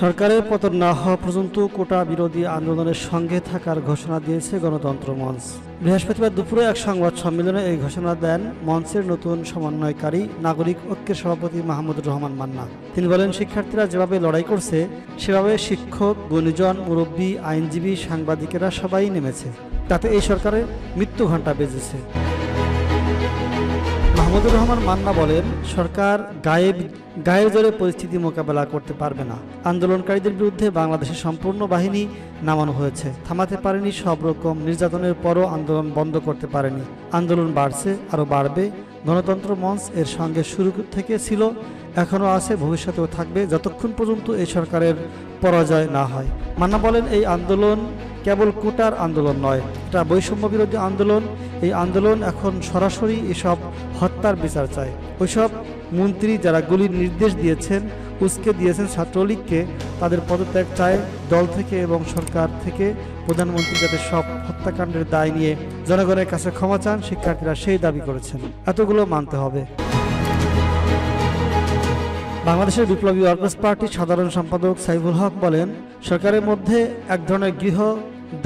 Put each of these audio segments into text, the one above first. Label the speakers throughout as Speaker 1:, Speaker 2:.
Speaker 1: সরকারের পতন না হওয়া পর্যন্ত কোটা বিরোধী আন্দোলনের সঙ্গে থাকার ঘোষণা দিয়েছে গণতন্ত্র মঞ্চ। বৃহস্পতিবার দুপুরে এক সংবাদ সম্মেলনে এই ঘোষণা দেন মঞ্চের নতুন সমন্বয়কারী নাগরিক ঐক্যের সভাপতি মাহমুদুর রহমান মান্না। তিনি বলেন, শিক্ষার্থীরা যেভাবে লড়াই করছে সেভাবে শিক্ষক, গুণীজন, মুরব্বী, আইনজীবী, সাংবাদিকেরা সবাই নেমেছে। তাতে এই সরকারের মৃত্যু ঘণ্টা বেজেছে। মাহমুদুর রহমান মান্না বলেন, সরকার গায়ের জোরে পরিস্থিতি মোকাবেলা করতে পারবে না। আন্দোলনকারীদের বিরুদ্ধে বাংলাদেশের সম্পূর্ণ বাহিনী নামানো হয়েছে। থামাতে পারেনি, সব রকম নির্যাতনের পরও আন্দোলন বন্ধ করতে পারেনি। আন্দোলন বাড়ছে, আরও বাড়বে। গণতন্ত্র মঞ্চ এর সঙ্গে শুরু থেকে ছিল, এখনও আছে, ভবিষ্যতেও থাকবে, যতক্ষণ পর্যন্ত এই সরকারের পরাজয় না হয়। মান্না বলেন, এই আন্দোলন কেবল কোটার আন্দোলন নয়, এটা বৈষম্য বিরোধী আন্দোলন। এই আন্দোলন এখন সরাসরি এসব হত্যার বিচার চায়। ওইসব মন্ত্রী যারা গুলির নির্দেশ দিয়েছেন, উস্কে দিয়েছেন ছাত্রলীগকে, তাদের পদত্যাগ চায় দল থেকে এবং সরকার থেকে। প্রধানমন্ত্রী যাতে সব হত্যাকাণ্ডের দায় নিয়ে জনগণের কাছে ক্ষমা চান, শিক্ষার্থীরা সেই দাবি করেছেন। এতগুলো মানতে হবে। বাংলাদেশের বিপ্লবী ওয়ার্কার্স পার্টির সাধারণ সম্পাদক সাইফুল হক বলেন, সরকারের মধ্যে এক ধরনের গৃহ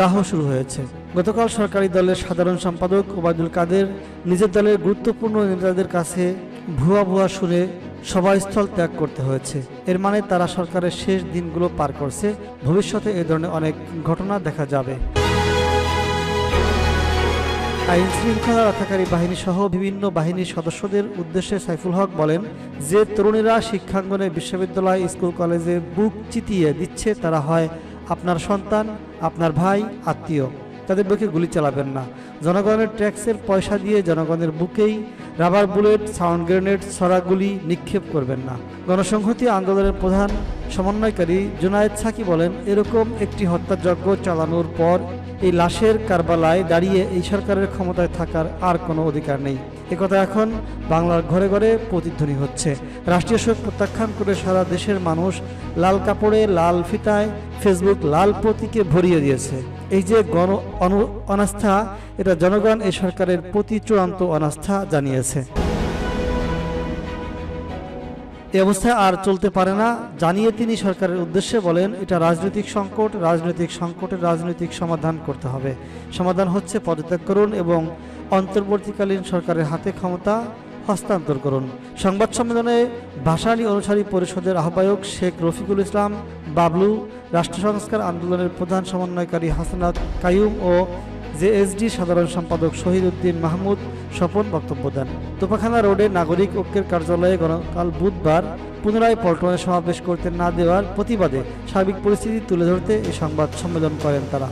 Speaker 1: দাহ শুরু হয়েছে। গতকাল সরকারি দলের সাধারণ সম্পাদক ওবায়দুল কাদের নিজের দলের গুরুত্বপূর্ণ নেতাদের কাছে ভুয়া শুনে সভাস্থল ত্যাগ করতে হয়েছে। এর মানে তারা সরকারের শেষ দিনগুলো পার করছে। ভবিষ্যতে এ ধরনের অনেক ঘটনা দেখা যাবে। আইন শৃঙ্খলা রক্ষাকারী বাহিনী সহ বিভিন্ন বাহিনীর সদস্যদের উদ্দেশ্যে সাইফুল হক বলেন, যে তরুণীরা শিক্ষাঙ্গনে, বিশ্ববিদ্যালয়, স্কুল, কলেজে বুক চিতিয়ে দিচ্ছে, তারা হয় আপনার সন্তান, আপনার ভাই, আত্মীয়। তাদের বুকে গুলি চালাবেন না। জনগণের ট্যাক্সের পয়সা দিয়ে জনগণের বুকেই রাবার বুলেট, সাউন্ড গ্রেনেড, ছড়াগুলি নিক্ষেপ করবেন না। গণসংহতি আন্দোলনের প্রধান সমন্বয়কারী জুনায়েদ সাকি বলেন, এরকম একটি হত্যাযজ্ঞ চালানোর পর এই লাশের কারবালায় দাঁড়িয়ে এই সরকারের ক্ষমতায় থাকার আর কোনো অধিকার নেই। একথা এখন বাংলার ঘরে ঘরে প্রতিধ্বনি হচ্ছে। রাষ্ট্রীয় শোক প্রত্যাখ্যান করে সারা দেশের মানুষ লাল কাপড়ে, লাল ফিতায়, ফেসবুক লাল প্রতীকে ভরিয়ে দিয়েছে। এই যে অনাস্থা, এটা জনগণ এই সরকারের প্রতি চূড়ান্ত অনাস্থা জানিয়েছে। এই অবস্থায় আর চলতে পারে না জানিয়ে তিনি সরকারের উদ্দেশ্যে বলেন, এটা রাজনৈতিক সংকট, রাজনৈতিক সংকটের রাজনৈতিক সমাধান করতে হবে। সমাধান হচ্ছে পদত্যাগ করুন এবং অন্তর্বর্তীকালীন সরকারের হাতে ক্ষমতা হস্তান্তর করুন। সংবাদ সম্মেলনে ভাসানী অনুসারী পরিষদের আহ্বায়ক শেখ রফিকুল ইসলাম বাবলু, রাষ্ট্র সংস্কার আন্দোলনের প্রধান সমন্বয়কারী হাসনাত কাইয়ুম ও জেএসডি সাধারণ সম্পাদক শহীদ উদ্দিন মাহমুদ স্বপন বক্তব্য দেন। তোপাখানা রোডে নাগরিক ঐক্যের কার্যালয়ে গতকাল বুধবার পুনরায় পল্টনে সমাবেশ করতে না দেওয়ার প্রতিবাদে সার্বিক পরিস্থিতি তুলে ধরতে এই সংবাদ সম্মেলন করেন তারা।